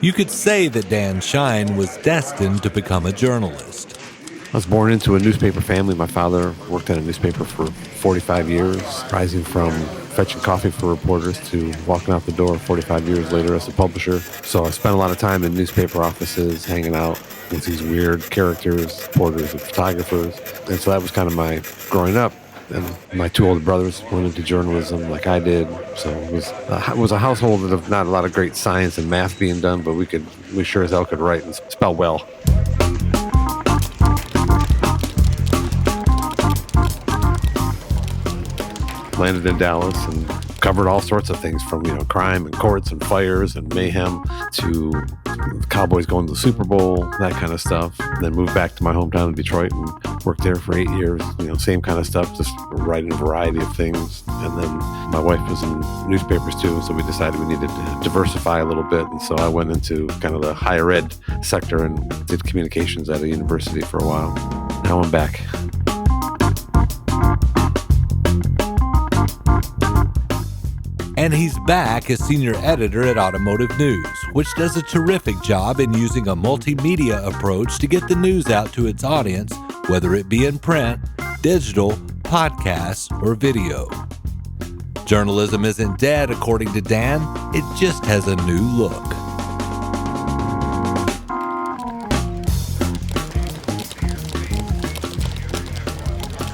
You could say that Dan Shine was destined to become a journalist. I was born into a newspaper family. My father worked at a newspaper for 45 years, rising from fetching coffee for reporters to walking out the door 45 years later as a publisher. So I spent a lot of time in newspaper offices, hanging out with these weird characters, reporters and photographers. And so that was kind of my growing up. And my two older brothers went into journalism like I did. So it was a household of not a lot of great science and math being done, but we sure as hell could write and spell well. Landed in Dallas and covered all sorts of things from, crime and courts and fires and mayhem to the Cowboys going to the Super Bowl, that kind of stuff. And then moved back to my hometown of Detroit and worked there for 8 years, same kind of stuff, just writing a variety of things. And then my wife was in newspapers too, so we decided we needed to diversify a little bit. And so I went into kind of the higher ed sector and did communications at a university for a while. Now I'm back. And he's back as senior editor at Automotive News, which does a terrific job in using a multimedia approach to get the news out to its audience, whether it be in print, digital, podcasts, or video. Journalism isn't dead, according to Dan. It just has a new look.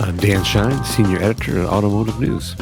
I'm Dan Shine, senior editor at Automotive News.